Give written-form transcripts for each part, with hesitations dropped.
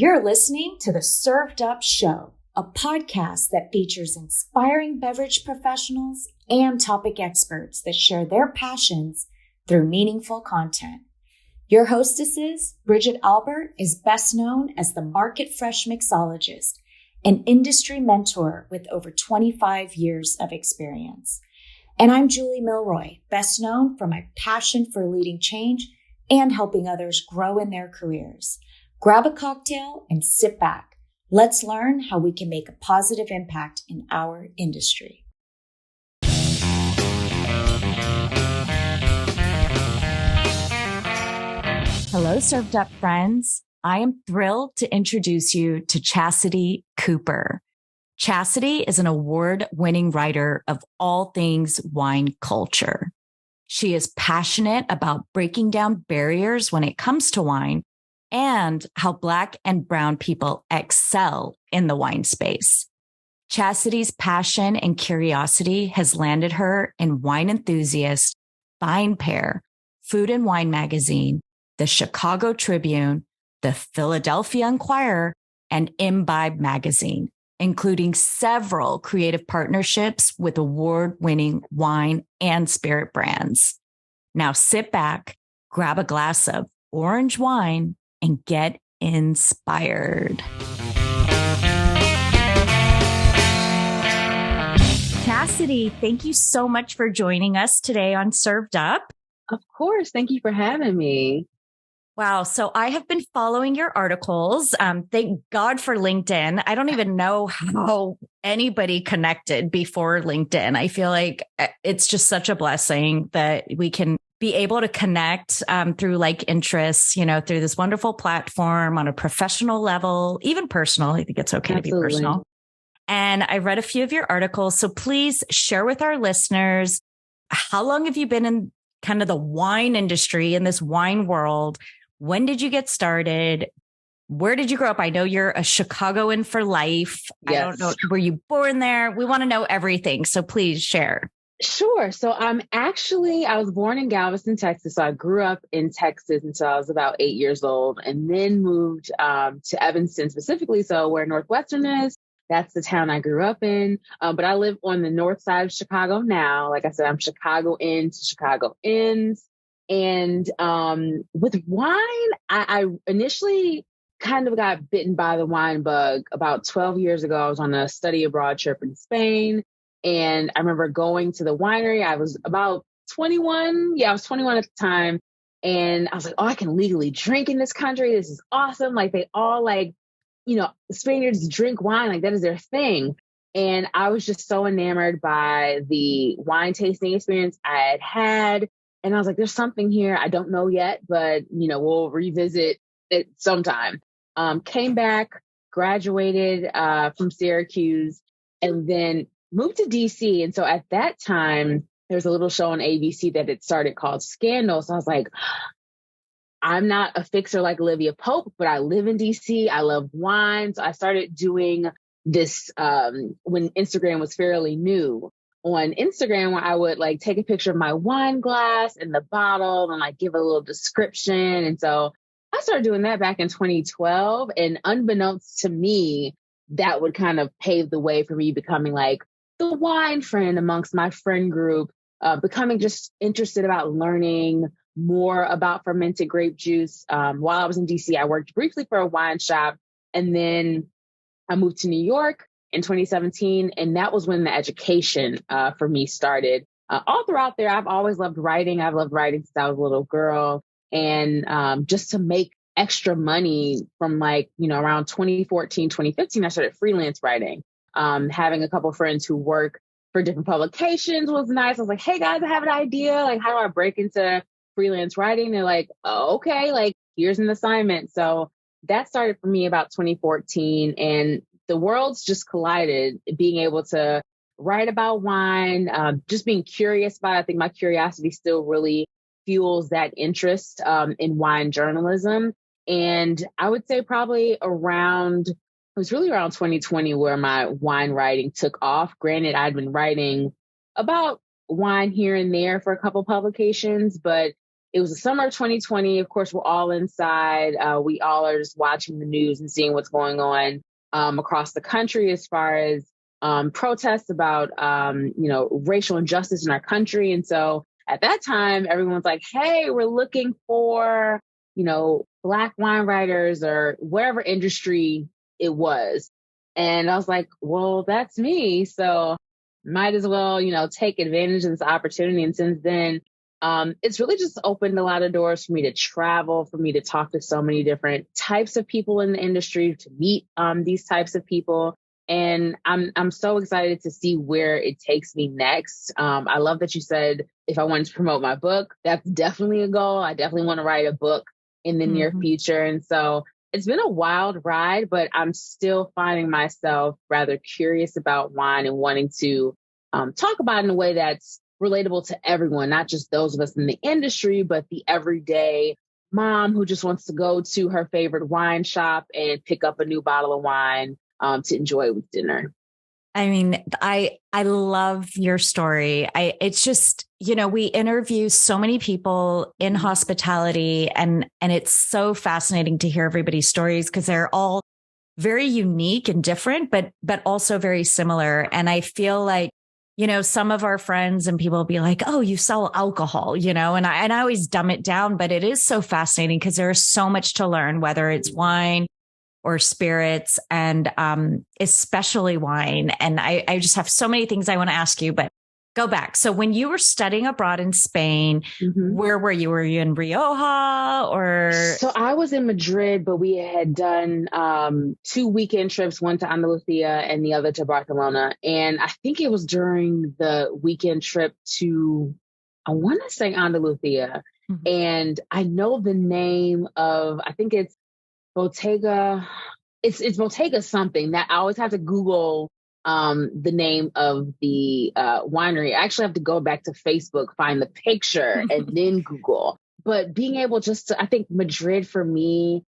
You're listening to the Served Up Show, a podcast that features inspiring beverage professionals and topic experts that share their passions through meaningful content. Your hostesses, Bridget Albert, is best known as the Market Fresh Mixologist, an industry mentor with over 25 years of experience. And I'm Julie Milroy, best known for my passion for leading change and helping others grow in their careers. Grab a cocktail and sit back. Let's learn how we can make a positive impact in our industry. Hello, Served Up friends. I am thrilled to introduce you to Chasity Cooper. Chasity is an award-winning writer of all things wine culture. She is passionate about breaking down barriers when it comes to wine and how Black and Brown people excel in the wine space. Chastity's passion and curiosity has landed her in Wine Enthusiast, Vine Pair, Food and Wine Magazine, the Chicago Tribune, the Philadelphia Inquirer, and Imbibe Magazine, including several creative partnerships with award-winning wine and spirit brands. Now sit back, grab a glass of orange wine, and get inspired. Chasity, thank you so much for joining us today on Served Up. Of course. Thank you for having me. Wow. So I have been following your articles. Thank God for LinkedIn. I don't even know how anybody connected before LinkedIn. I feel like it's just such a blessing that we can be able to connect through like interests, through this wonderful platform on a professional level, even personal. I think it's okay to be personal. And I read a few of your articles. So please share with our listeners, how long have you been in kind of the wine industry, in this wine world? When did you get started? Where did you grow up? I know you're a Chicagoan for life. Yes. I don't know. Were you born there? We want to know everything. So please share. Sure. So I was born in Galveston, Texas. So I grew up in Texas until I was about 8 years old and then moved to Evanston specifically. So where Northwestern is, that's the town I grew up in. But I live on the north side of Chicago now. Like I said, I'm Chicago in to Chicago ends. And with wine, I initially kind of got bitten by the wine bug about 12 years ago. I was on a study abroad trip in Spain. And I remember going to the winery. I was about 21. Yeah, I was 21 at the time. And I was like, oh, I can legally drink in this country. This is awesome. Like they all Spaniards drink wine. Like that is their thing. And I was just so enamored by the wine tasting experience I had. And I was like, there's something here. I don't know yet, but, we'll revisit it sometime. Came back, graduated from Syracuse, and then moved to DC. And so at that time, there was a little show on ABC that had started called Scandal. So I was like, I'm not a fixer like Olivia Pope, but I live in DC. I love wine. So I started doing this when Instagram was fairly new. On Instagram, where I would like take a picture of my wine glass and the bottle and like give a little description. And so I started doing that back in 2012. And unbeknownst to me, that would kind of pave the way for me becoming like the wine friend amongst my friend group, becoming just interested about learning more about fermented grape juice. While I was in DC, I worked briefly for a wine shop, and then I moved to New York in 2017. And that was when the education for me started. All throughout there, I've always loved writing. I've loved writing since I was a little girl. And just to make extra money from around 2014, 2015, I started freelance writing. Having a couple friends who work for different publications was nice. I was like, hey guys, I have an idea. Like, how do I break into freelance writing? They're like, oh, okay, like here's an assignment. So that started for me about 2014. And the worlds just collided, being able to write about wine, just being curious about it. I think my curiosity still really fuels that interest in wine journalism. And I would say probably it was really around 2020 where my wine writing took off. Granted, I'd been writing about wine here and there for a couple publications, but it was the summer of 2020. Of course, we're all inside. We all are just watching the news and seeing what's going on across the country as far as protests about, racial injustice in our country. And so at that time, everyone's like, hey, we're looking for, Black wine writers or whatever industry it was. And I was like, well, that's me. So might as well, take advantage of this opportunity. And since then, it's really just opened a lot of doors for me to travel, for me to talk to so many different types of people in the industry, to meet these types of people. And I'm so excited to see where it takes me next. I love that you said if I wanted to promote my book, that's definitely a goal. I definitely want to write a book in the near future. And so it's been a wild ride, but I'm still finding myself rather curious about wine and wanting to talk about it in a way that's relatable to everyone, not just those of us in the industry, but the everyday mom who just wants to go to her favorite wine shop and pick up a new bottle of wine to enjoy with dinner. I mean, I love your story. It's just, we interview so many people in hospitality and it's so fascinating to hear everybody's stories because they're all very unique and different, but also very similar. And I feel like, some of our friends and people will be like, oh, you sell alcohol, and I always dumb it down, but it is so fascinating because there's so much to learn, whether it's wine or spirits and especially wine. And I just have so many things I want to ask you, but go back. So when you were studying abroad in Spain, where were you? Were you in Rioja or? So I was in Madrid, but we had done 2 weekend trips, one to Andalusia and the other to Barcelona. And I think it was during the weekend trip to, I want to say Andalusia. And I know the name of, I think it's Bottega. It's Bottega something that I always have to Google the name of the winery. I actually have to go back to Facebook, find the picture and then Google. But being able just to, I think Madrid for me,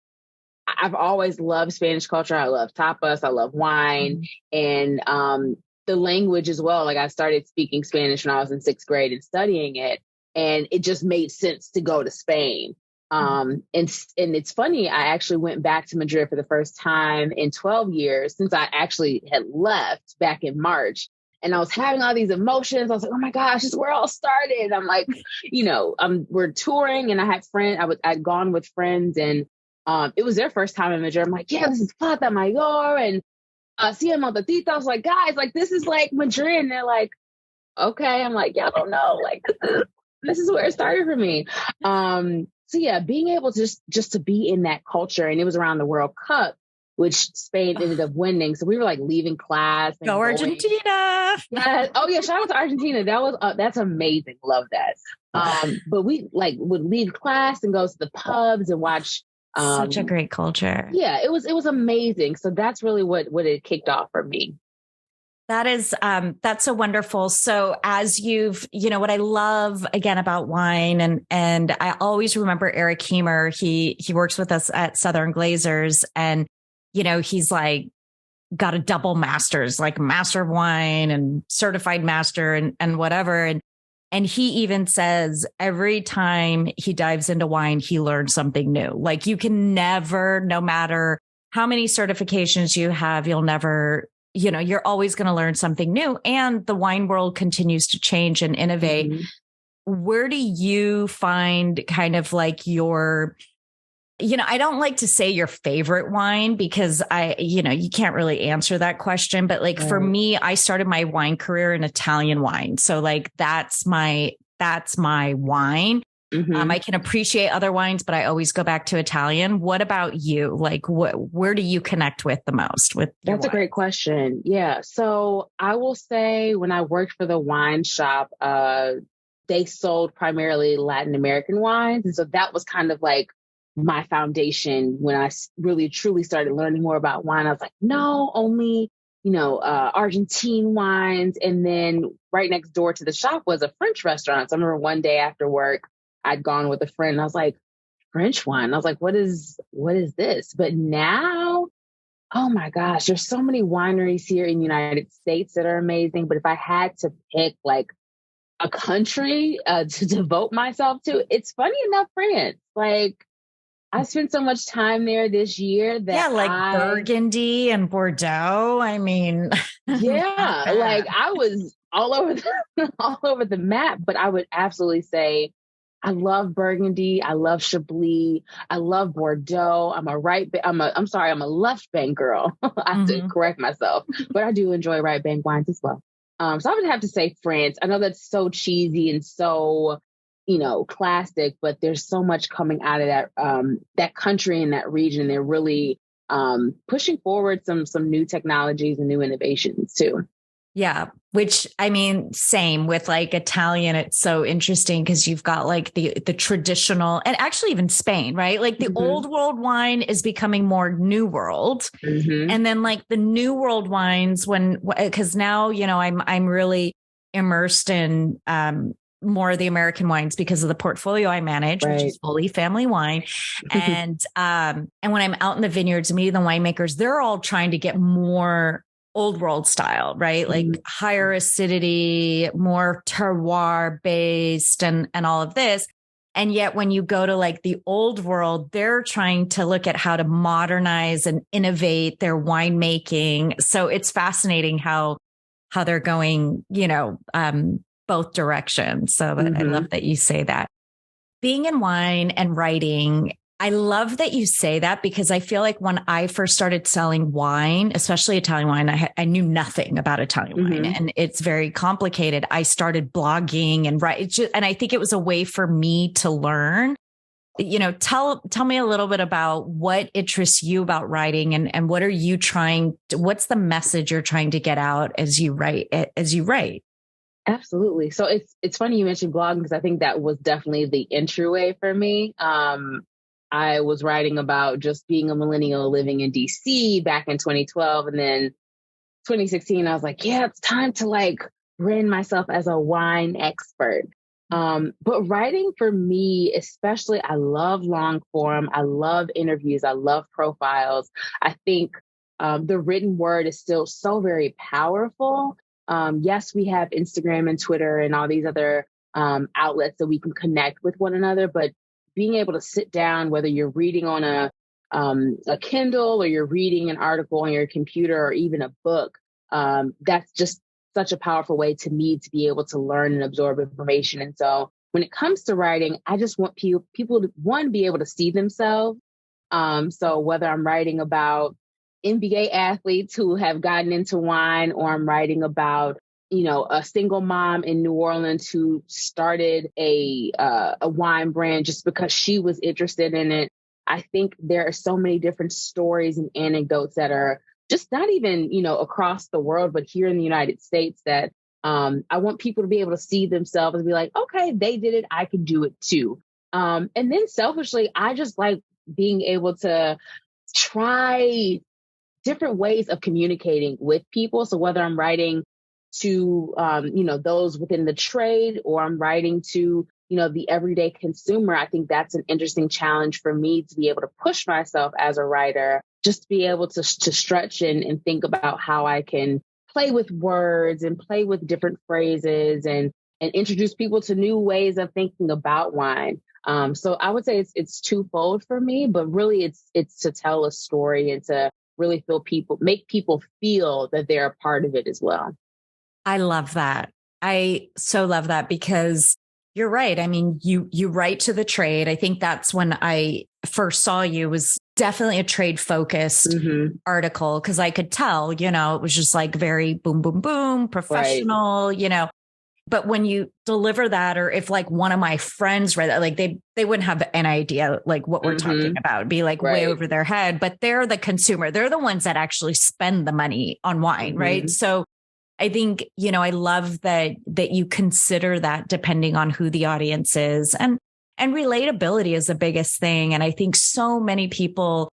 I've always loved Spanish culture. I love tapas. I love wine and the language as well. Like I started speaking Spanish when I was in 6th grade and studying it. And it just made sense to go to Spain. And it's funny, I actually went back to Madrid for the first time in 12 years since I actually had left back in March. And I was having all these emotions. I was like, oh my gosh, this is where it all started. I'm like, we're touring and I had I'd gone with friends and it was their first time in Madrid. I'm like, yeah, this is Plata Mayor and Cia Montatita. I was like, guys, like this is like Madrid. And they're like, okay. I'm like, y'all don't know. Like, this is where it started for me. So yeah, being able to just to be in that culture, and it was around the World Cup, which Spain ended up winning. So we were like leaving class. Go Argentina! Yes. Oh yeah, shout out to Argentina. That's amazing. Love that. But we like would leave class and go to the pubs and watch. Such a great culture. Yeah, it was amazing. So that's really what it kicked off for me. That is, that's so wonderful. So as you've, what I love again about wine and I always remember Eric Heemer, he works with us at Southern Glazers and, he's like got a double master's, like master of wine and certified master and whatever. And he even says every time he dives into wine, he learns something new. Like you can never, no matter how many certifications you have, you'll never, you're always going to learn something new. And the wine world continues to change and innovate. Where do you find kind of like your, I don't like to say your favorite wine because you can't really answer that question. But like for me, I started my wine career in Italian wine. So like that's my wine. I can appreciate other wines, but I always go back to Italian. What about you? Like, where do you connect with the most? That's a great question. Yeah. So I will say when I worked for the wine shop, they sold primarily Latin American wines. And so that was kind of like my foundation when I really truly started learning more about wine. I was like, no, only, Argentine wines. And then right next door to the shop was a French restaurant. So I remember one day after work, I'd gone with a friend and I was like, French wine. I was like, what is this? But now, oh my gosh, there's so many wineries here in the United States that are amazing. But if I had to pick like a country to devote myself to, it's funny enough, France. Like, I spent so much time there this year that like Burgundy and Bordeaux. I mean, yeah, like I was all over all over the map. But I would absolutely say I love Burgundy. I love Chablis. I love Bordeaux. I'm sorry, I'm a left bank girl. I have to correct myself, but I do enjoy right bank wines as well. So I would have to say France. I know that's so cheesy and so, classic, but there's so much coming out of that country and that region. They're really pushing forward some new technologies and new innovations too. Yeah, which I mean, same with like Italian. It's so interesting because you've got like the traditional, and actually even Spain, right? Like the old world wine is becoming more new world, and then like the new world wines because now I'm really immersed in more of the American wines because of the portfolio I manage, which is fully family wine, and when I'm out in the vineyards meeting the winemakers, they're all trying to get more old world style, right? Like higher acidity, more terroir based and all of this. And yet when you go to like the old world, they're trying to look at how to modernize and innovate their winemaking. So it's fascinating how they're going, both directions. So I love that you say that. Being in wine and writing, I love that you say that because I feel like when I first started selling wine, especially Italian wine, I knew nothing about Italian wine and it's very complicated. I started blogging and and I think it was a way for me to learn. Tell me a little bit about what interests you about writing and what are you what's the message you're trying to get out as you write? Absolutely. So it's funny you mentioned blogging because I think that was definitely the entryway for me. I was writing about just being a millennial living in DC back in 2012. And then 2016, I was like, yeah, it's time to like brand myself as a wine expert. But writing for me, especially, I love long form. I love interviews. I love profiles. I think the written word is still so very powerful. Yes, we have Instagram and Twitter and all these other outlets that we can connect with one another, but being able to sit down, whether you're reading on a Kindle or you're reading an article on your computer or even a book, that's just such a powerful way to me to be able to learn and absorb information. And so when it comes to writing, I just want people to, one, be able to see themselves. So whether I'm writing about NBA athletes who have gotten into wine, or I'm writing about a single mom in New Orleans who started a wine brand just because she was interested in it. I think there are so many different stories and anecdotes that are just not even, across the world, but here in the United States that I want people to be able to see themselves and be like, okay, they did it, I can do it too. And then selfishly, I just like being able to try different ways of communicating with people. So whether I'm writing to, those within the trade, or I'm writing to, the everyday consumer, I think that's an interesting challenge for me to be able to push myself as a writer, just to be able to stretch and think about how I can play with words and play with different phrases and introduce people to new ways of thinking about wine. So I would say it's twofold for me, but really it's to tell a story and to really make people feel that they're a part of it as well. I love that. I so love that because you're right. I mean, you write to the trade. I think that's when I first saw you, was definitely a trade focused article. Cause I could tell, it was just like very boom, boom, boom, professional, but when you deliver that, or if like one of my friends read that, like they wouldn't have an idea like what we're talking about. It'd be like way over their head, but they're the consumer. They're the ones that actually spend the money on wine. Right. So I think, I love that you consider that depending on who the audience is, and relatability is the biggest thing. And I think so many people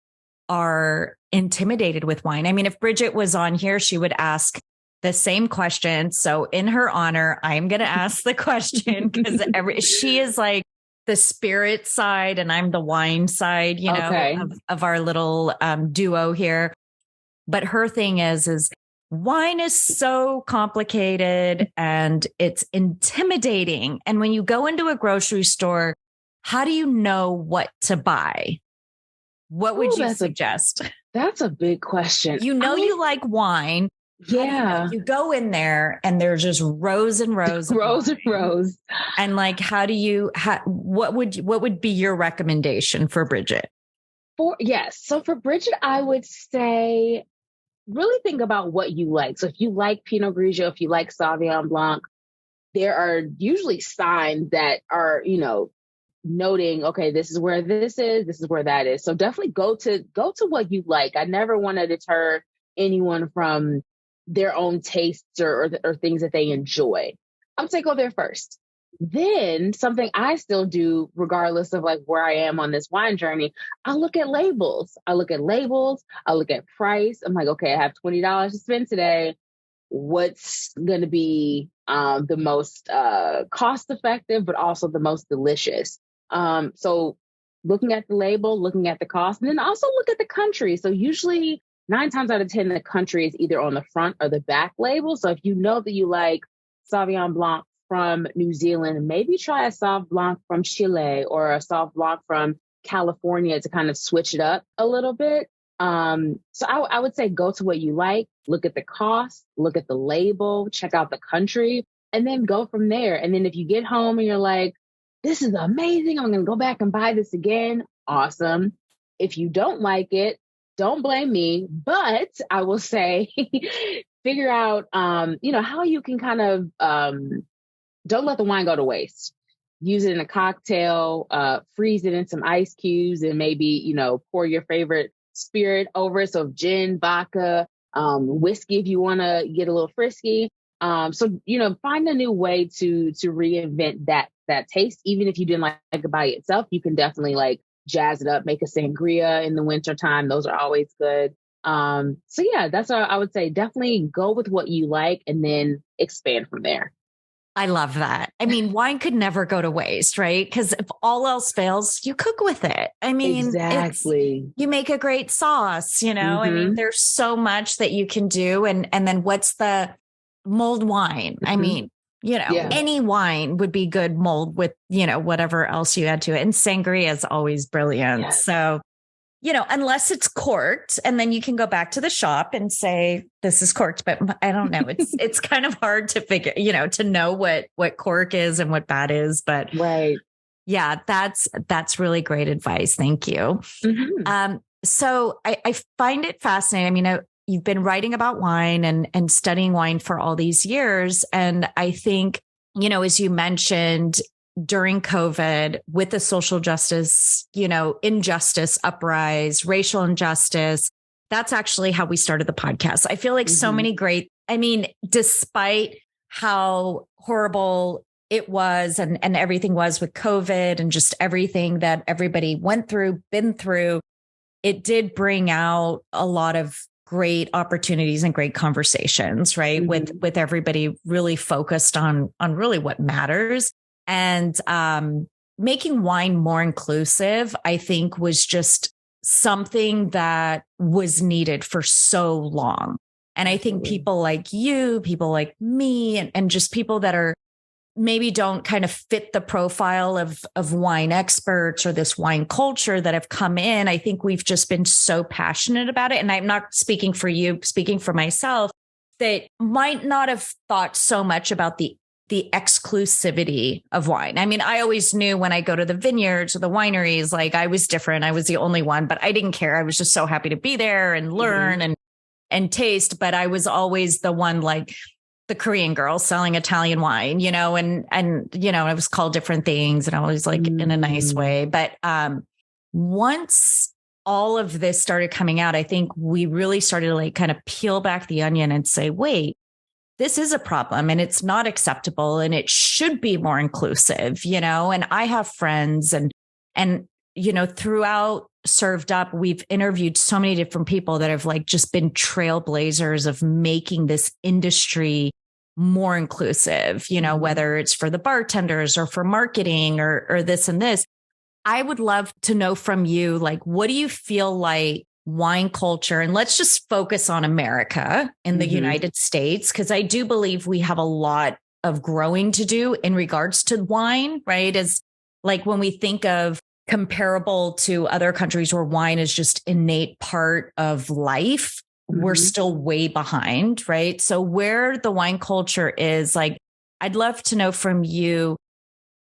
are intimidated with wine. I mean, if Bridget was on here, she would ask the same question. So in her honor, I'm going to ask the question because she is like the spirit side and I'm the wine side, of our little duo here. But her thing is wine is so complicated and it's intimidating. And when you go into a grocery store, how do you know what to buy? What would you suggest? That's a big question. You like wine. Yeah. You go in there and there's just rows and rows of rows and rows. And like, what would be your recommendation for Bridget? So for Bridget, I would say really think about what you like. So if you like Pinot Grigio, if you like Sauvignon Blanc, there are usually signs that are, noting, okay, this is where this is where that is. So definitely go to what you like. I never want to deter anyone from their own tastes or things that they enjoy. I would say go there first. Then something I still do, regardless of like where I am on this wine journey, I look at labels. I look at price. I'm like, okay, I have $20 to spend today. What's going to be the most cost effective, but also the most delicious? So looking at the label, looking at the cost, and then also look at the country. So usually 9 times out of 10, the country is either on the front or the back label. So if you know that you like Sauvignon Blanc from New Zealand, maybe try a Sauv Blanc from Chile or a Sauv Blanc from California to kind of switch it up a little bit. So I would say go to what you like, look at the cost, look at the label, check out the country, and then go from there. And then if you get home and you're like, this is amazing, I'm going to go back and buy this again. Awesome. If you don't like it, don't blame me, but I will say, figure out, how you can kind of, don't let the wine go to waste. Use it in a cocktail, freeze it in some ice cubes, and maybe, pour your favorite spirit over it. So gin, vodka, whiskey, if you want to get a little frisky. So, find a new way to reinvent that taste. Even if you didn't like it by itself, you can definitely like jazz it up, make a sangria in the wintertime. Those are always good. So yeah, that's what I would say. Definitely go with what you like and then expand from there. I love that. I mean, wine could never go to waste, right? Because if all else fails, you cook with it. I mean, exactly. You make a great sauce, Mm-hmm. I mean, there's so much that you can do. And then what's the mulled wine? Mm-hmm. I mean, any wine would be good mulled with, whatever else you add to it. And sangria is always brilliant. Yes. So, unless it's corked, and then you can go back to the shop and say, this is corked, but I don't know. It's kind of hard to figure, to know what cork is and what bad is, but right. Yeah, that's really great advice. Thank you. Mm-hmm. So I find it fascinating. I mean, you've been writing about wine and studying wine for all these years. And I think, as you mentioned, during COVID with the social justice, injustice uprise, racial injustice, that's actually how we started the podcast. I feel like so many despite how horrible it was and everything was with COVID and just everything that everybody went through, been through, it did bring out a lot of great opportunities and great conversations, right? Mm-hmm. With everybody really focused on really what matters. And making wine more inclusive, I think, was just something that was needed for so long. And I think people like you, people like me, and just people that are maybe don't kind of fit the profile of wine experts or this wine culture that have come in, I think we've just been so passionate about it. And I'm not speaking for you, speaking for myself, that might not have thought so much about the exclusivity of wine. I mean, I always knew when I go to the vineyards or the wineries, like I was different. I was the only one, but I didn't care. I was just so happy to be there and learn and taste. But I was always the one, like the Korean girl selling Italian wine, and I was called different things and I was like in a nice way. But once all of this started coming out, I think we really started to like kind of peel back the onion and say, wait, this is a problem and it's not acceptable and it should be more inclusive, and I have friends and throughout Served Up, we've interviewed so many different people that have like just been trailblazers of making this industry more inclusive, whether it's for the bartenders or for marketing or this and this. I would love to know from you, like, what do you feel like wine culture, and let's just focus on America in the United States, because I do believe we have a lot of growing to do in regards to wine, right? As like when we think of comparable to other countries where wine is just innate part of life, we're still way behind, right? So where the wine culture is, like, I'd love to know from you,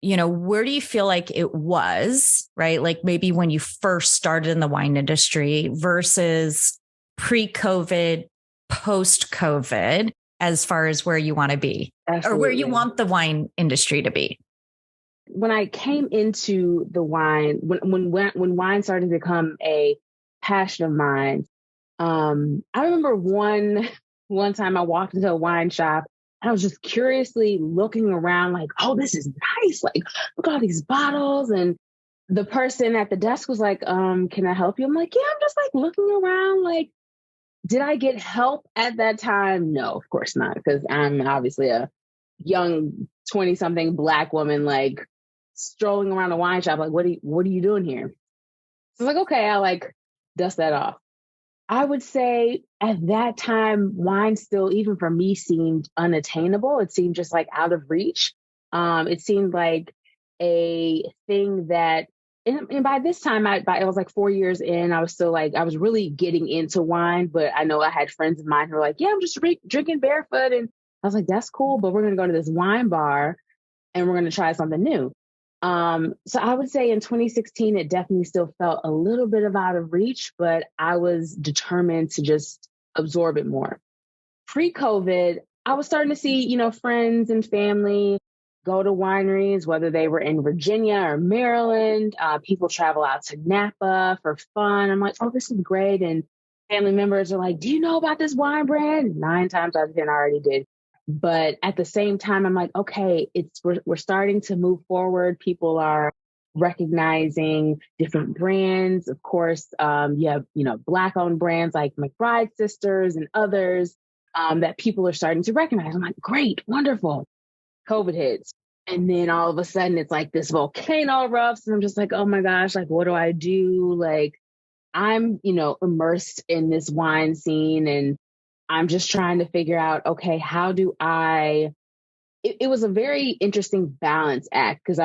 where do you feel like it was, right? Like maybe when you first started in the wine industry versus pre-COVID, post-COVID, as far as where you want to be. Absolutely. Or where you want the wine industry to be. When I came into the wine, when wine started to become a passion of mine, I remember one time I walked into a wine shop. I was just curiously looking around like, oh, this is nice. Like, look at all these bottles. And the person at the desk was like, can I help you? I'm like, yeah, I'm just like looking around. Like, did I get help at that time? No, of course not. Because I'm obviously a young 20-something Black woman, like strolling around a wine shop. Like, what are you doing here? So I was like, okay, I'll like dust that off. I would say at that time, wine still, even for me, seemed unattainable. It seemed just like out of reach. It seemed like a thing that, and by this time, it was like 4 years in, I was still like, I was really getting into wine, but I know I had friends of mine who were like, yeah, I'm just drinking barefoot. And I was like, that's cool, but we're going to go to this wine bar and we're going to try something new. So I would say in 2016, it definitely still felt a little bit of out of reach, but I was determined to just absorb it more. Pre-COVID, I was starting to see, friends and family go to wineries, whether they were in Virginia or Maryland. People travel out to Napa for fun. I'm like, oh, this is great. And family members are like, do you know about this wine brand? 9 times out of 10, I already did. But at the same time, I'm like, okay, we're starting to move forward. People are recognizing different brands. Of course, you have, Black-owned brands like McBride Sisters and others that people are starting to recognize. I'm like, great, wonderful. COVID hits. And then all of a sudden, it's like this volcano erupts. And I'm just like, oh my gosh, like, what do I do? Like, I'm, immersed in this wine scene, and I'm just trying to figure out, okay, how do it was a very interesting balance act, because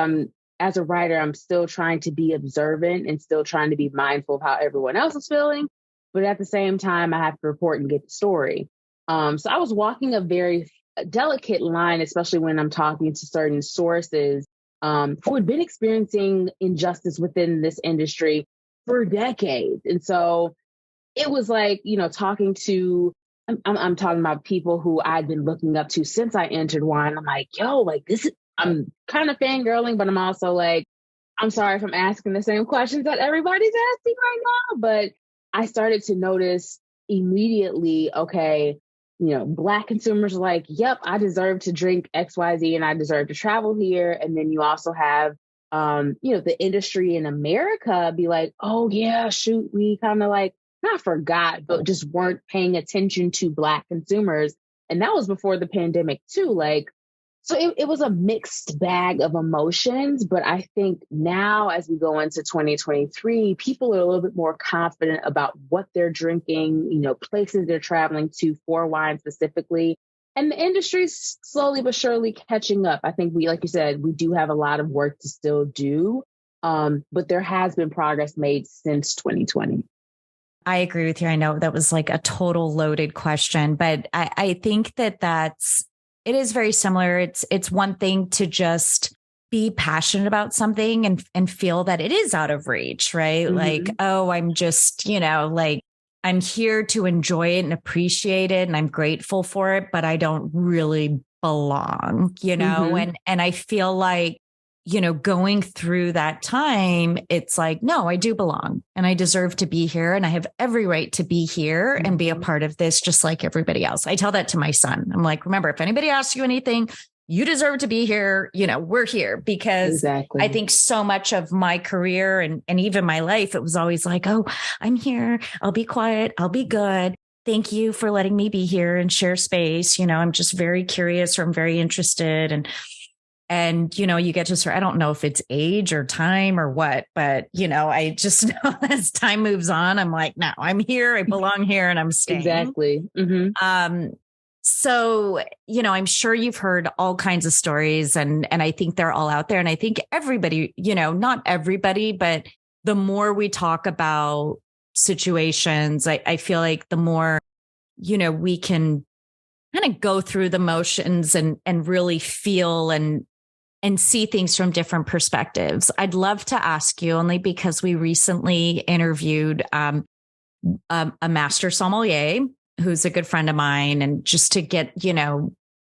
as a writer, I'm still trying to be observant and still trying to be mindful of how everyone else is feeling. But at the same time, I have to report and get the story. So I was walking a very delicate line, especially when I'm talking to certain sources who had been experiencing injustice within this industry for decades. And so it was like, talking to I'm talking about people who I'd been looking up to since I entered wine. I'm like, yo, like I'm kind of fangirling, but I'm also like, I'm sorry if I'm asking the same questions that everybody's asking right now. But I started to notice immediately, okay, Black consumers are like, yep, I deserve to drink XYZ and I deserve to travel here. And then you also have, the industry in America be like, oh yeah, shoot, we kind of like, not forgot, but just weren't paying attention to Black consumers. And that was before the pandemic too. Like, so it was a mixed bag of emotions. But I think now as we go into 2023, people are a little bit more confident about what they're drinking, places they're traveling to for wine specifically. And the industry's slowly but surely catching up. I think like you said, we do have a lot of work to still do. But there has been progress made since 2020. I agree with you. I know that was like a total loaded question, but I think it is very similar. It's one thing to just be passionate about something and feel that it is out of reach, right? Mm-hmm. Like, oh, I'm just, like I'm here to enjoy it and appreciate it. And I'm grateful for it, but I don't really belong, mm-hmm. and I feel like, going through that time, it's like, no, I do belong and I deserve to be here. And I have every right to be here and be a part of this, just like everybody else. I tell that to my son. I'm like, remember, if anybody asks you anything, you deserve to be here. We're here because exactly. I think so much of my career and even my life, it was always like, oh, I'm here. I'll be quiet. I'll be good. Thank you for letting me be here and share space. I'm just very curious or I'm very interested. And And, you get to start, I don't know if it's age or time or what, but, I just know as time moves on, I'm like, no, I'm here, I belong here, and I'm staying. Exactly. So, I'm sure you've heard all kinds of stories, and I think they're all out there. And I think everybody, not everybody, but the more we talk about situations, I feel like the more, we can kind of go through the motions and really feel and see things from different perspectives. I'd love to ask you, only because we recently interviewed a master sommelier who's a good friend of mine, and just to get,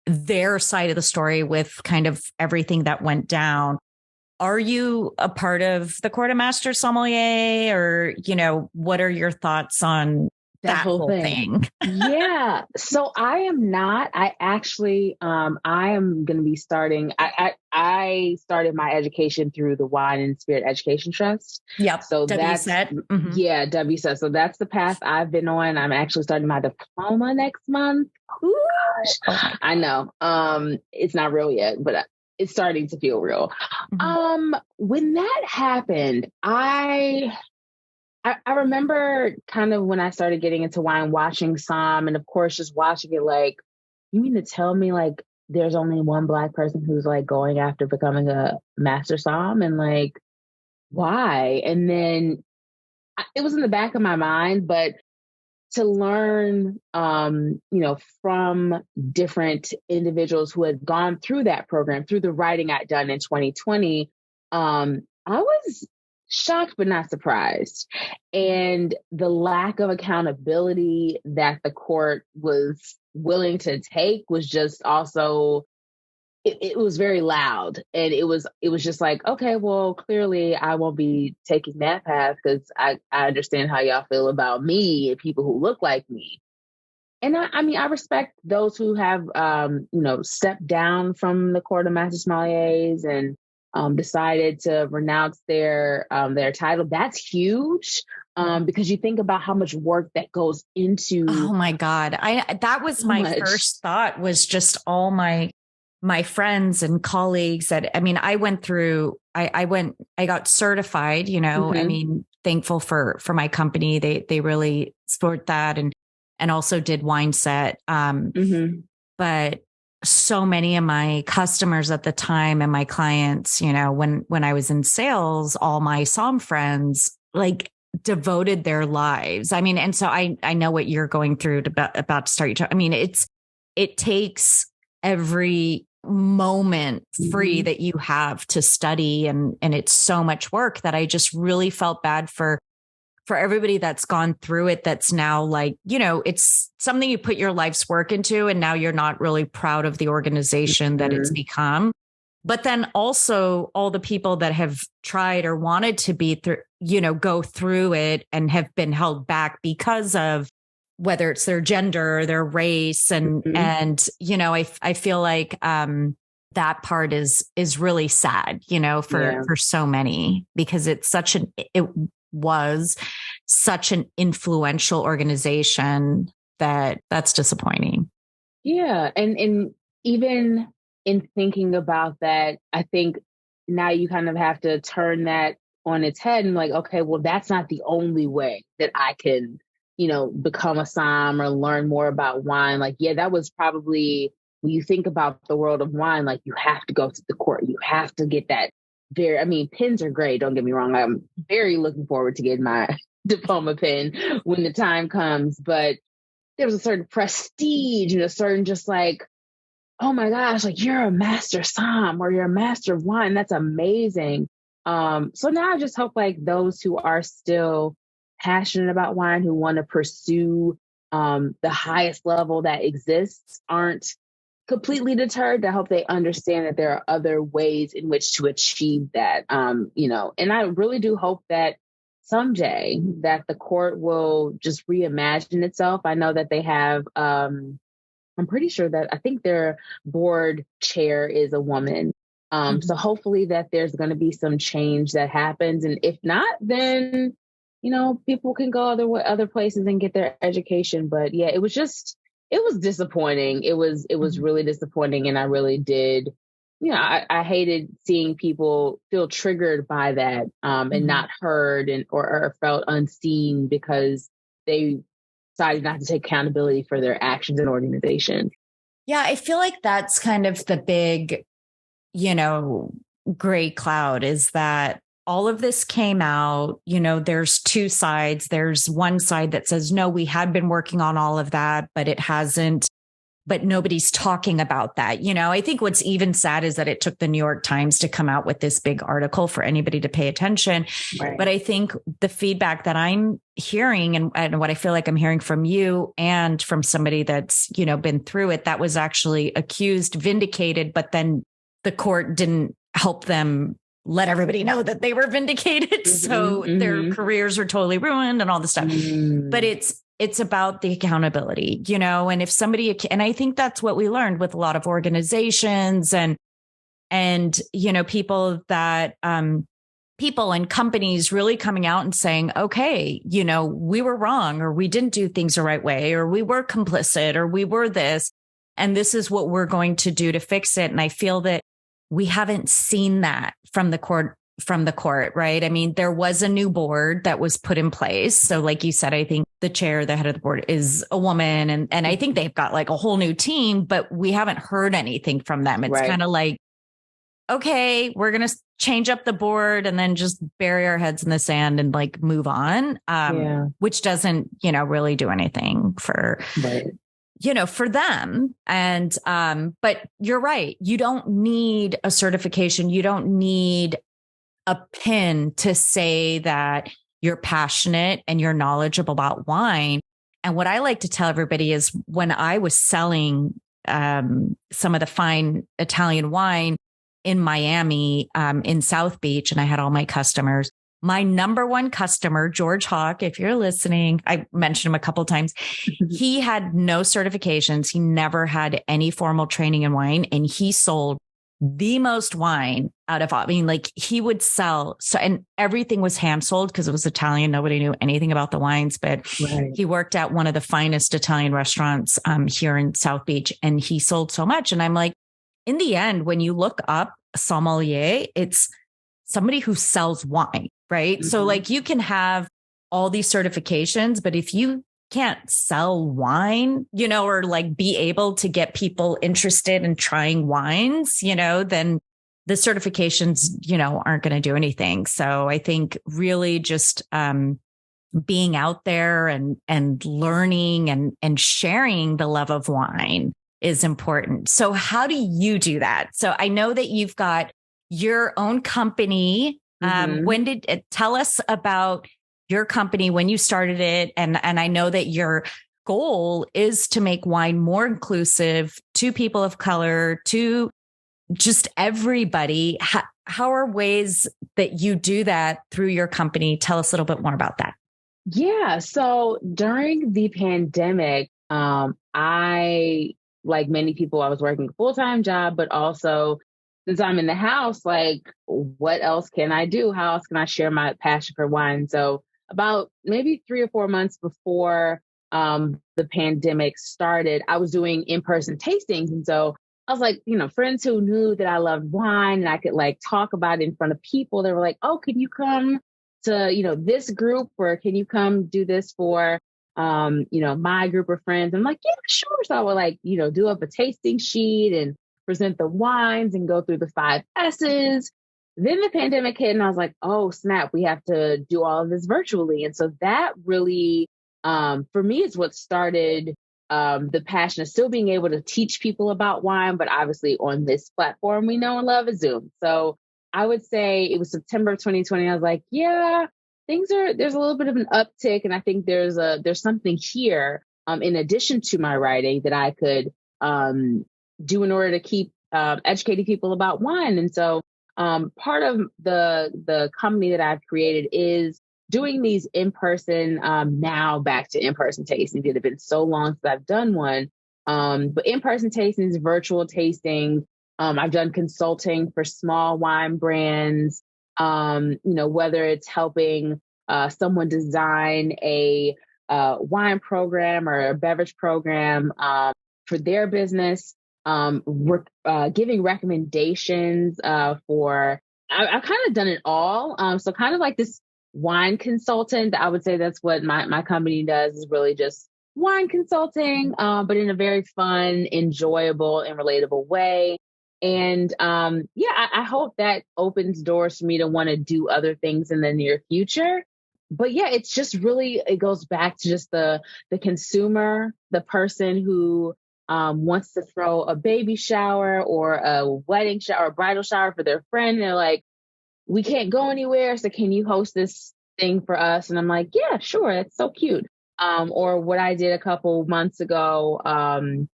their side of the story with kind of everything that went down. Are you a part of the Court of Master Sommelier, or, what are your thoughts on that whole thing? Yeah. So I am not. I actually, I am going to be starting. I started my education through the Wine and Spirit Education Trust. Yep. So WSET. Yeah, WSET. So that's the path I've been on. I'm actually starting my diploma next month. Ooh, gosh. I know. It's not real yet, but it's starting to feel real. When that happened, I remember kind of when I started getting into wine, watching Somm, and of course, just watching it like, you mean to tell me like there's only one Black person who's like going after becoming a master Somm, and like, why? And then it was in the back of my mind, but to learn, from different individuals who had gone through that program, through the writing I'd done in 2020, I was shocked but not surprised. And the lack of accountability that the court was willing to take was just also, it was very loud. And it was just like, okay, well, clearly I won't be taking that path, because I understand how y'all feel about me and people who look like me. And I respect those who have, stepped down from the Court of Master Sommeliers and decided to renounce their title. That's huge, because you think about how much work that goes into. Oh my God. That was my first thought, was just all my friends and colleagues that, I went through, I got certified, thankful for my company. They really support that, and also did wine set. But so many of my customers at the time and my clients, when I was in sales, all my Somm friends like devoted their lives. And so I know what you're going through about to start. It takes every moment free that you have to study, and it's so much work that I just really felt bad for everybody that's gone through it. That's now like, it's something you put your life's work into, and now you're not really proud of the organization that it's become. But then also all the people that have tried or wanted to be through, go through it and have been held back because of whether it's their gender or their race. And I feel like that part is really sad, for so many, because it was such an influential organization that's disappointing. Yeah. And even in thinking about that, I think now you kind of have to turn that on its head and like, okay, well, that's not the only way that I can, become a Somm or learn more about wine. Like, yeah, that was probably, when you think about the world of wine, like you have to go to the court, you have to get that pins are great. Don't get me wrong. I'm very looking forward to getting my diploma pin when the time comes, but there was a certain prestige and a certain just like, oh my gosh, like you're a master Somm or you're a master of wine. That's amazing. So now I just hope like those who are still passionate about wine, who want to pursue the highest level that exists, aren't completely deterred. I hope they understand that there are other ways in which to achieve that. And I really do hope that someday that the court will just reimagine itself. I know that they have, I'm pretty sure that I think their board chair is a woman. So hopefully that there's going to be some change that happens. And if not, then, people can go other places and get their education. But yeah, it was disappointing. It was really disappointing. And I really did I hated seeing people feel triggered by that, and not heard or felt unseen because they decided not to take accountability for their actions in organization. Yeah, I feel like that's kind of the big, gray cloud is that all of this came out, there's two sides. There's one side that says, no, we had been working on all of that, but it hasn't, but nobody's talking about that. I think what's even sad is that it took the New York Times to come out with this big article for anybody to pay attention. Right. But I think the feedback that I'm hearing and what I feel like I'm hearing from you and from somebody that's, been through it, that was actually accused, vindicated, but then the court didn't help them let everybody know that they were vindicated. So their careers are totally ruined and all this stuff. But it's about the accountability, and if somebody, and I think that's what we learned with a lot of organizations and people that, people and companies really coming out and saying, okay, we were wrong, or we didn't do things the right way, or we were complicit, or we were this, and this is what we're going to do to fix it. And I feel that we haven't seen that from the court, right? I mean, there was a new board that was put in place. So like you said, I think the head of the board is a woman, and I think they've got like a whole new team, but we haven't heard anything from them. It's kind of like, okay, we're going to change up the board and then just bury our heads in the sand and like move on, which doesn't, really do anything for, for them. And, but you're right. You don't need a certification. You don't need a pin to say that you're passionate and you're knowledgeable about wine. And what I like to tell everybody is when I was selling, some of the fine Italian wine in Miami, in South Beach, and I had all my customers, my number one customer, George Hawk, if you're listening, I mentioned him a couple of times. He had no certifications. He never had any formal training in wine, and he sold the most wine out of, like he would sell. So, and everything was hand sold because it was Italian. Nobody knew anything about the wines, but he worked at one of the finest Italian restaurants, here in South Beach, and he sold so much. And I'm like, in the end, when you look up sommelier, it's somebody who sells wine, right? So like you can have all these certifications, but if you can't sell wine, or like be able to get people interested in trying wines, then the certifications, aren't going to do anything. So I think really just being out there and learning and sharing the love of wine is important. So how do you do that? So I know that you've got your own company. Tell us about your company, when you started it. And I know that your goal is to make wine more inclusive to people of color, to just everybody. How are ways that you do that through your company? Tell us a little bit more about that. Yeah. So during the pandemic, I, like many people, I was working a full-time job, but also since I'm in the house, like, what else can I do? How else can I share my passion for wine? So about maybe 3 or 4 months before the pandemic started, I was doing in-person tastings. And so I was like, friends who knew that I loved wine and I could like talk about it in front of people, they were like, oh, can you come to, this group, or can you come do this for, my group of friends? I'm like, yeah, sure. So I would like, do up a tasting sheet and present the wines and go through the 5 S's. Then the pandemic hit and I was like, oh, snap, we have to do all of this virtually. And so that really, for me, is what started the passion of still being able to teach people about wine, but obviously on this platform we know and love is Zoom. So I would say it was September of 2020. I was like, yeah, there's a little bit of an uptick. And I think there's something here, in addition to my writing, that I could do in order to keep educating people about wine. And so part of the company that I've created is doing these in-person, now back to in-person tastings. It had been so long since I've done one, but in-person tastings, virtual tastings. I've done consulting for small wine brands, whether it's helping someone design a wine program or a beverage program for their business. giving recommendations for. I've kind of done it all. So kind of like this wine consultant. I would say that's what my company does, is really just wine consulting, but in a very fun, enjoyable, and relatable way. And I hope that opens doors for me to want to do other things in the near future. But yeah, it's just really, it goes back to just the consumer, the person who wants to throw a baby shower or a wedding shower, or bridal shower for their friend. And they're like, we can't go anywhere, so can you host this thing for us? And I'm like, yeah, sure. That's so cute. Or what I did a couple months ago,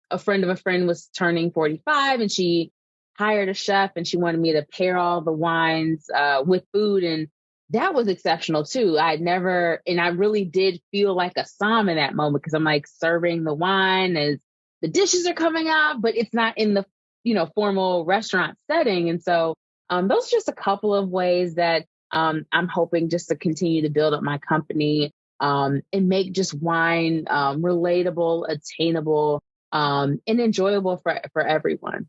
a friend of a friend was turning 45 and she hired a chef and she wanted me to pair all the wines with food. And that was exceptional too. I really did feel like a som in that moment, because I'm like serving the wine as the dishes are coming out, but it's not in the, formal restaurant setting. And so those are just a couple of ways that I'm hoping just to continue to build up my company and make just wine relatable, attainable, and enjoyable for everyone.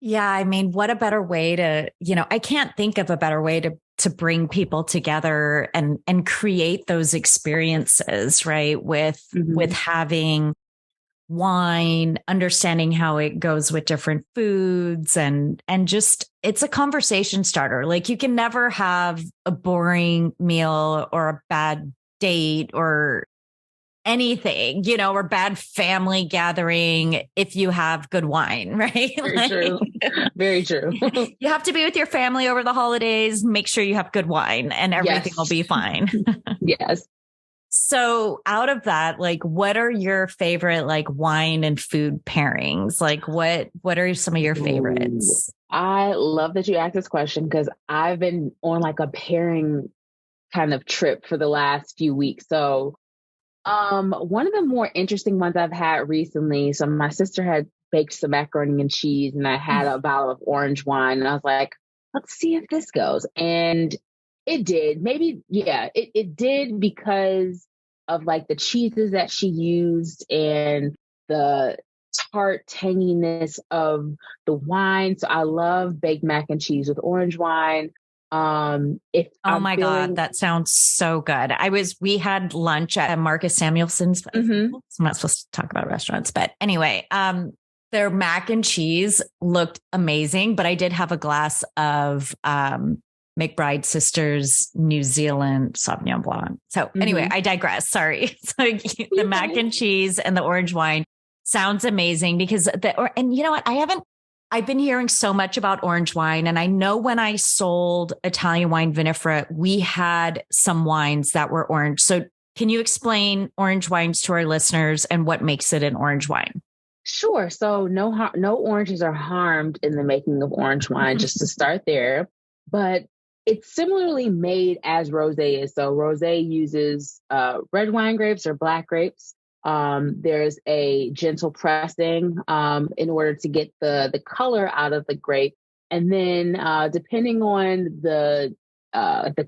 Yeah. I mean, what a better way to, I can't think of a better way to bring people together and create those experiences, right? With having wine, understanding how it goes with different foods, and just, it's a conversation starter. Like, you can never have a boring meal or a bad date or anything, or bad family gathering if you have good wine, right? Very true. Very true. You have to be with your family over the holidays. Make sure you have good wine and everything will be fine. Yes. So out of that, like, what are your favorite, like, wine and food pairings? Like, what are some of your favorites? I love that you asked this question, because I've been on like a pairing kind of trip for the last few weeks. So one of the more interesting ones I've had recently, so my sister had baked some macaroni and cheese and I had a bottle of orange wine, and I was like, let's see if this goes. And it did. Maybe, yeah, it did, because of like the cheeses that she used and the tart tanginess of the wine. So I love baked mac and cheese with orange wine. God, that sounds so good. We had lunch at Marcus Samuelson's. I'm not supposed to talk about restaurants, but anyway, their mac and cheese looked amazing, but I did have a glass of, McBride Sisters New Zealand Sauvignon Blanc. So anyway, I digress. Sorry. So the mac and cheese and the orange wine sounds amazing, because and you know what? I've been hearing so much about orange wine, and I know when I sold Italian wine vinifera, we had some wines that were orange. So can you explain orange wines to our listeners and what makes it an orange wine? Sure. So no oranges are harmed in the making of orange wine, just to start there. But it's similarly made as rosé is. So rosé uses red wine grapes or black grapes. There's a gentle pressing in order to get the color out of the grape. And then depending on the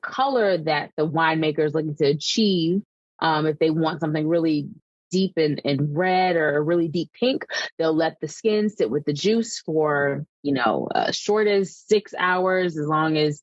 color that the winemaker is looking to achieve, if they want something really deep in red or a really deep pink, they'll let the skin sit with the juice for, short as 6 hours, as long as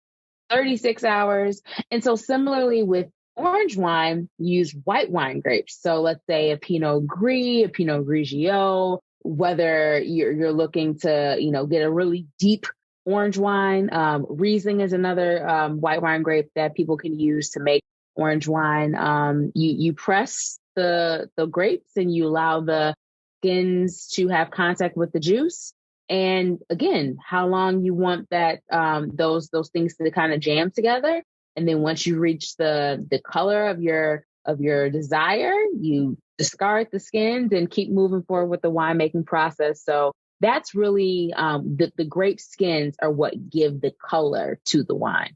36 hours. And so similarly with orange wine, use white wine grapes. So let's say a Pinot Gris, a Pinot Grigio, whether you're looking to, get a really deep orange wine. Riesling is another white wine grape that people can use to make orange wine. You press the grapes and you allow the skins to have contact with the juice. And again, how long you want that those things to kind of jam together. And then once you reach the color of your desire, you discard the skins and keep moving forward with the winemaking process. So that's really the grape skins are what give the color to the wine.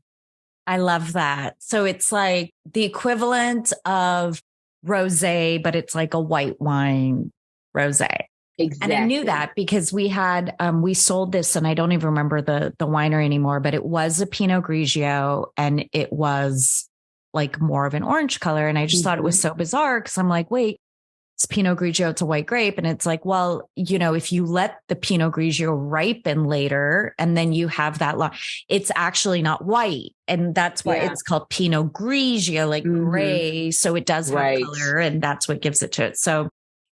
I love that. So it's like the equivalent of rosé, but it's like a white wine rosé. Exactly. And I knew that because we had, we sold this, and I don't even remember the winery anymore, but it was a Pinot Grigio and it was like more of an orange color. And I just thought it was so bizarre, because I'm like, wait, it's Pinot Grigio, it's a white grape. And it's like, well, if you let the Pinot Grigio ripen later and then you have that long, it's actually not white. And that's why it's called Pinot Grigio, like gray. So it does have color, and that's what gives it to it. So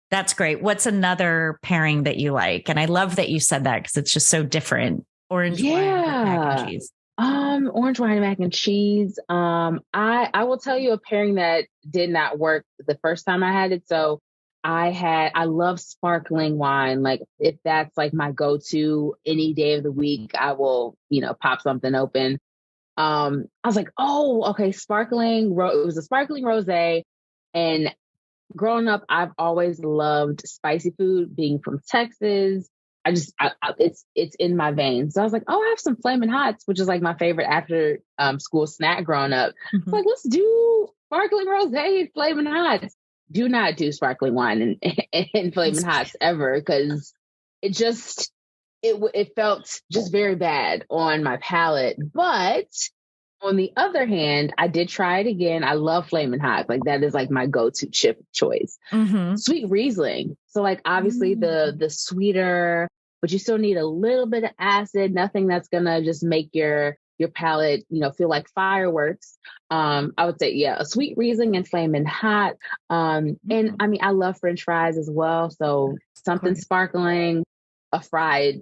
that's great. What's another pairing that you like? And I love that you said that because it's just so different. Orange wine with mac and cheese. Orange wine and mac and cheese. I will tell you a pairing that did not work the first time I had it. So I love sparkling wine. Like if that's like my go-to any day of the week, I will, pop something open. I was like, oh, okay. It was a sparkling rosé. And growing up, I've always loved spicy food. Being from Texas, it's in my veins. So I was like, oh, I have some Flamin' Hots, which is like my favorite after school snack growing up. Mm-hmm. Like, let's do sparkling rosé and Flamin' Hots. Do not do sparkling wine and Flamin' Hots ever, because it felt just very bad on my palate. But on the other hand, I did try it again. I love Flamin' Hot. Like that is like my go-to chip choice. Mm-hmm. Sweet Riesling. So like obviously the sweeter, but you still need a little bit of acid. Nothing that's gonna just make your palate, feel like fireworks. I would say, a sweet Riesling and Flamin' Hot. And I mean, I love French fries as well. So something sparkling, a fried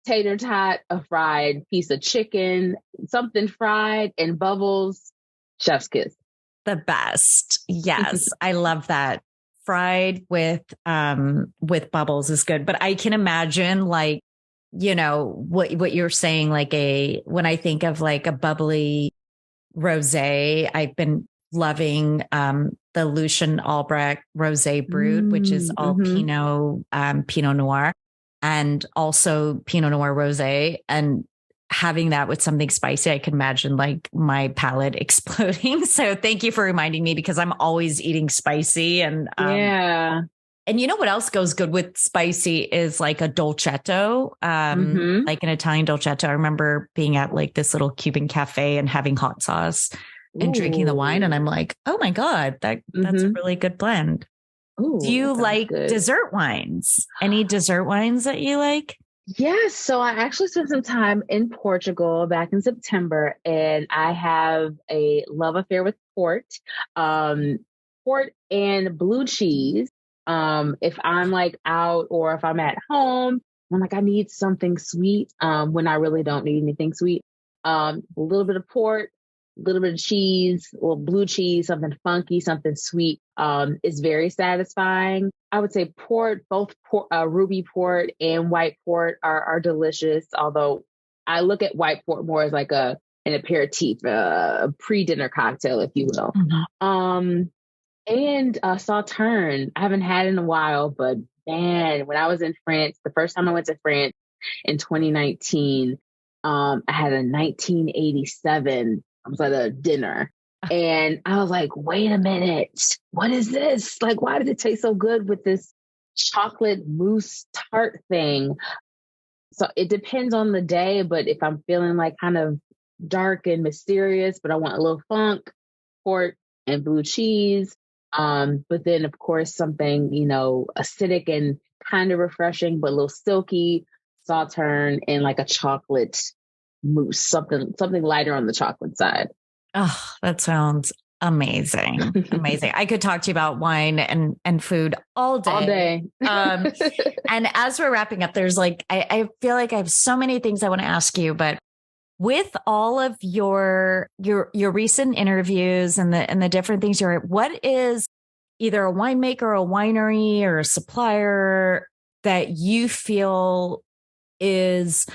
tater tot, a fried piece of chicken, something fried and bubbles, chef's kiss. The best. Yes. I love that. Fried with bubbles is good. But I can imagine like, what you're saying, like when I think of like a bubbly rosé, I've been loving the Lucien Albrecht Rosé Brut, which is all Pinot Noir, and also Pinot Noir Rosé. And having that with something spicy, I can imagine like my palate exploding. So thank you for reminding me, because I'm always eating spicy. And and you know what else goes good with spicy is like a dolcetto, like an Italian dolcetto. I remember being at like this little Cuban cafe and having hot sauce and drinking the wine. And I'm like, oh my God, that's a really good blend. Ooh, do you like dessert wines? Any dessert wines that you like? Yes. So I actually spent some time in Portugal back in September, and I have a love affair with port and blue cheese. If I'm like out or if I'm at home, I'm like, I need something sweet. When I really don't need anything sweet. A little bit of port, a little bit of cheese, a little blue cheese, something funky, something sweet, is very satisfying. I would say both ruby port and white port are delicious. Although I look at white port more as like an aperitif, a pre-dinner cocktail, if you will. And Sauterne, I haven't had in a while, but man, when I was in France, the first time I went to France in 2019, I had a 1987. I was at a dinner and I was like, wait a minute, what is this? Like, why did it taste so good with this chocolate mousse tart thing? So it depends on the day, but if I'm feeling like kind of dark and mysterious, but I want a little funk, port and blue cheese. But then of course something, acidic and kind of refreshing, but a little silky, Sauterne and like a chocolate mousse, something lighter on the chocolate side. Oh, that sounds amazing. Amazing. I could talk to you about wine and food all day. And as we're wrapping up, there's like, I feel like I have so many things I want to ask you, but with all of your recent interviews and the different things what is either a winemaker, a winery, or a supplier that you feel is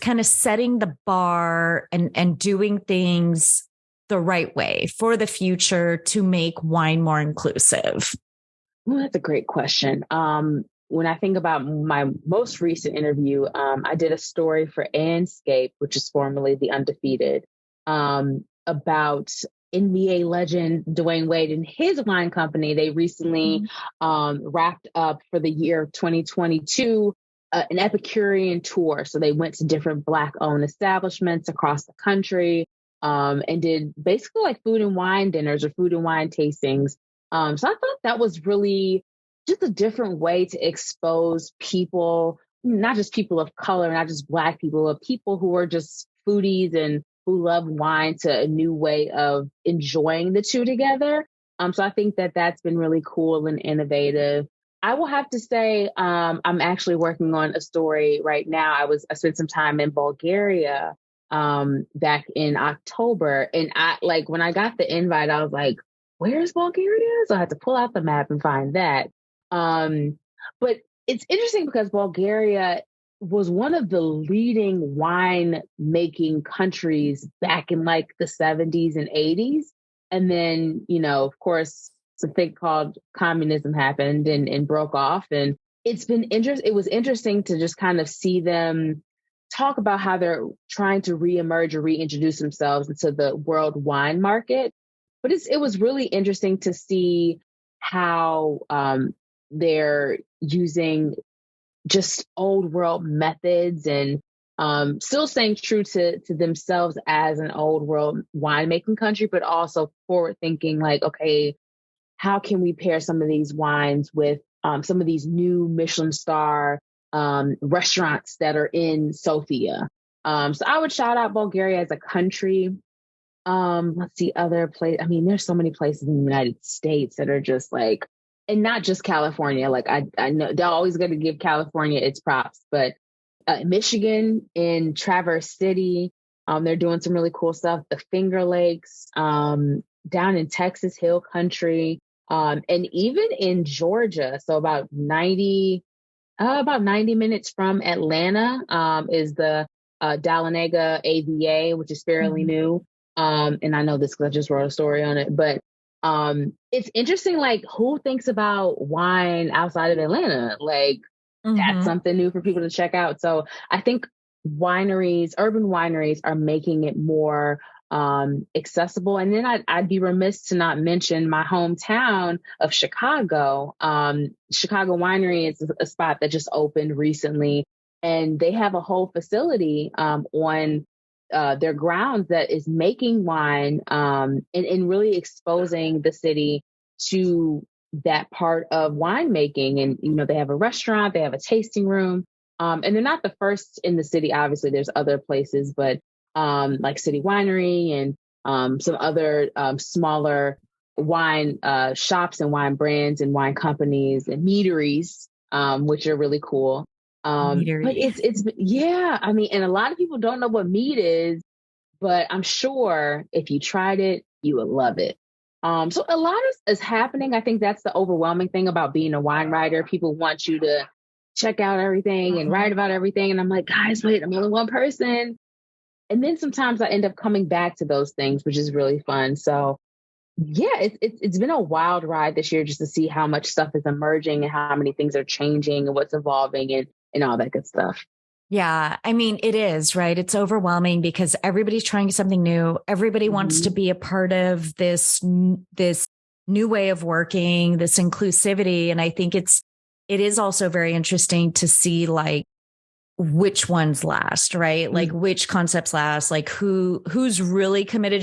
kind of setting the bar and doing things the right way for the future to make wine more inclusive? Well, that's a great question. When I think about my most recent interview, I did a story for Anscape, which is formerly The Undefeated, about NBA legend Dwayne Wade and his wine company. They recently wrapped up for the year 2022 an Epicurean tour. So they went to different Black-owned establishments across the country and did basically like food and wine dinners or food and wine tastings. So I thought that was really just a different way to expose people, not just people of color, not just Black people, but people who are just foodies and who love wine, to a new way of enjoying the two together. So I think that that's been really cool and innovative. I will have to say, I'm actually working on a story right now. I spent some time in Bulgaria back in October, and when I got the invite, I was like, "Where's Bulgaria?" So I had to pull out the map and find that. But it's interesting because Bulgaria was one of the leading wine making countries back in like the 70s and 80s. And then, of course, something called communism happened and broke off. And it was interesting to just kind of see them talk about how they're trying to reemerge or reintroduce themselves into the world wine market. But it was really interesting to see how they're using just old world methods and still staying true to themselves as an old world winemaking country, but also forward thinking, like, okay, how can we pair some of these wines with some of these new Michelin star restaurants that are in Sofia? So I would shout out Bulgaria as a country. Let's see other place. I mean, there's so many places in the United States that are just like, and not just California. Like I know they're always going to give California its props, but Michigan in Traverse City, they're doing some really cool stuff. The Finger Lakes, down in Texas Hill Country, and even in Georgia. So about 90 minutes from Atlanta, is the Dahlonega AVA, which is fairly new. And I know this because I just wrote a story on it, but it's interesting, like, who thinks about wine outside of Atlanta? Like, that's something new for people to check out. So I think urban wineries are making it more accessible. And then I'd be remiss to not mention my hometown of Chicago. Chicago Winery is a spot that just opened recently, and they have a whole facility on their grounds that is making wine and really exposing the city to that part of winemaking. And, they have a restaurant, they have a tasting room, and they're not the first in the city. Obviously, there's other places, but like City Winery and some other smaller wine shops and wine brands and wine companies and meaderies, which are really cool. But yeah, I mean, and a lot of people don't know what mead is, but I'm sure if you tried it, you would love it. So a lot is happening. I think that's the overwhelming thing about being a wine writer. People want you to check out everything and write about everything. And I'm like, guys, wait, I'm only one person. And then sometimes I end up coming back to those things, which is really fun. So yeah, it's been a wild ride this year just to see how much stuff is emerging and how many things are changing and what's evolving and all that good stuff. Yeah. I mean, it is, right? It's overwhelming because everybody's trying something new. Everybody wants to be a part of this new way of working, this inclusivity. And I think it is also very interesting to see, like, which ones last, right? Like which concepts last, like who's really committed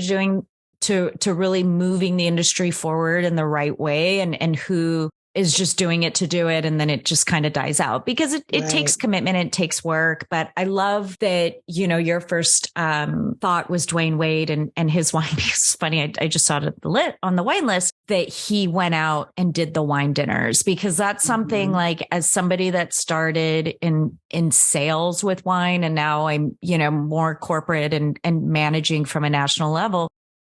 to really moving the industry forward in the right way, and who is just doing it to do it. And then it just kind of dies out because it takes commitment, it takes work. But I love that, your first thought was Dwayne Wade and his wine. It's funny. I just saw it on the wine list that he went out and did the wine dinners, because that's something like, as somebody that started in sales with wine, and now I'm, more corporate and managing from a national level,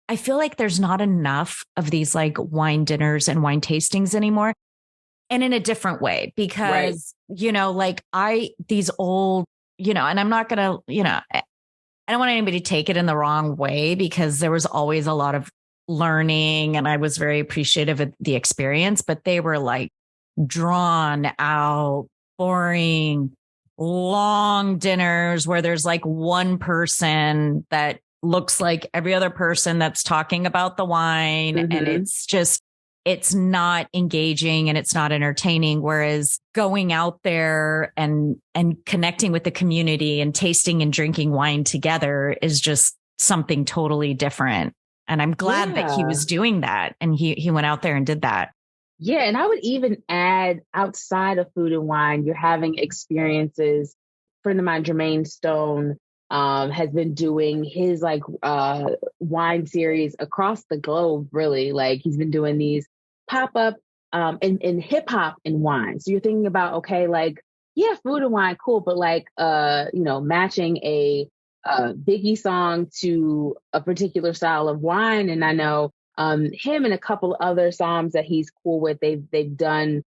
I feel like there's not enough of these like wine dinners and wine tastings anymore. And in a different way, because, these old, and I'm not going to, I don't want anybody to take it in the wrong way, because there was always a lot of learning and I was very appreciative of the experience, but they were like drawn out, boring, long dinners where there's like one person that looks like every other person that's talking about the wine. And it's not engaging and it's not entertaining. Whereas going out there and connecting with the community and tasting and drinking wine together is just something totally different. And I'm glad that he was doing that. And he went out there and did that. Yeah, and I would even add outside of food and wine, you're having experiences. A friend of mine, Jermaine Stone, has been doing his wine series across the globe, really. Like he's been doing these pop-up in hip hop and wine. So you're thinking about, okay, like, yeah, food and wine, cool, but like matching a Biggie song to a particular style of wine. And I know him and a couple other Psalms that he's cool with. They've done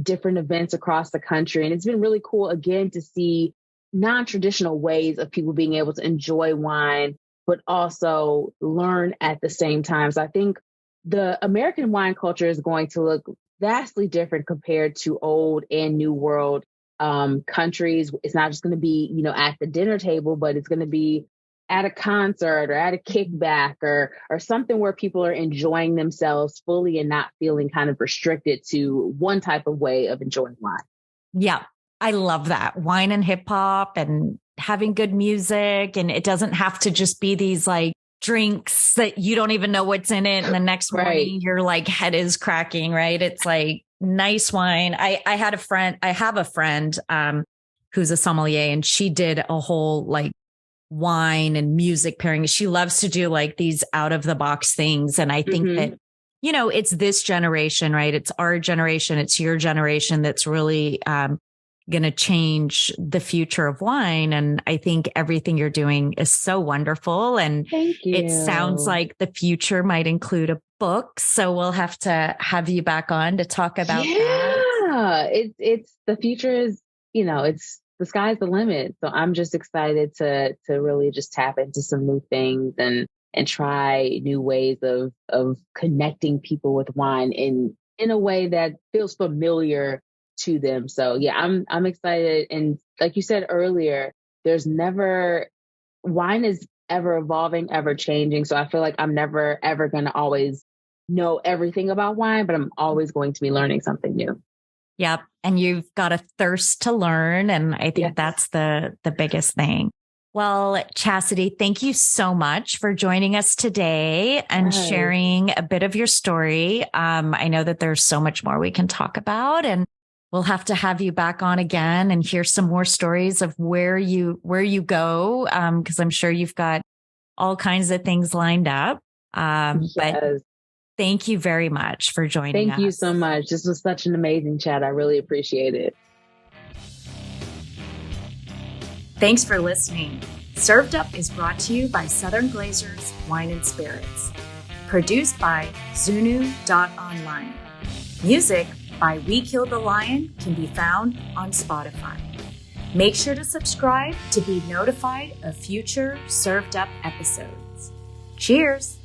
different events across the country, and it's been really cool again to see non-traditional ways of people being able to enjoy wine, but also learn at the same time. So I think the American wine culture is going to look vastly different compared to old and new world countries. It's not just going to be, at the dinner table, but it's going to be at a concert or at a kickback or something where people are enjoying themselves fully and not feeling kind of restricted to one type of way of enjoying wine. Yeah, I love that. Wine and hip hop and having good music. And it doesn't have to just be these like drinks that you don't even know what's in it. And the next morning your like head is cracking, right? It's like nice wine. I have a friend who's a sommelier, and she did a whole like wine and music pairing. She loves to do like these out of the box things. And I think that, it's this generation, right? It's our generation. It's your generation that's really going to change the future of wine. And I think everything you're doing is so wonderful. And thank you. It sounds like the future might include a book. So we'll have to have you back on to talk about that. Yeah, it's the future is, it's the sky's the limit. So I'm just excited to really just tap into some new things and try new ways of connecting people with wine in a way that feels familiar to them. So yeah, I'm excited. And like you said earlier, wine is ever evolving, ever changing. So I feel like I'm never ever going to always know everything about wine, but I'm always going to be learning something new. Yep. And you've got a thirst to learn. And I think that's the biggest thing. Well, Chasity, thank you so much for joining us today and sharing a bit of your story. I know that there's so much more we can talk about, and we'll have to have you back on again and hear some more stories of where you go. Cause I'm sure you've got all kinds of things lined up. But thank you very much for joining us. Thank you so much. This was such an amazing chat. I really appreciate it. Thanks for listening. Served Up is brought to you by Southern Glazers Wine and Spirits. Produced by Zunu.online. Music by We Killed the Lion can be found on Spotify. Make sure to subscribe to be notified of future Served Up episodes. Cheers!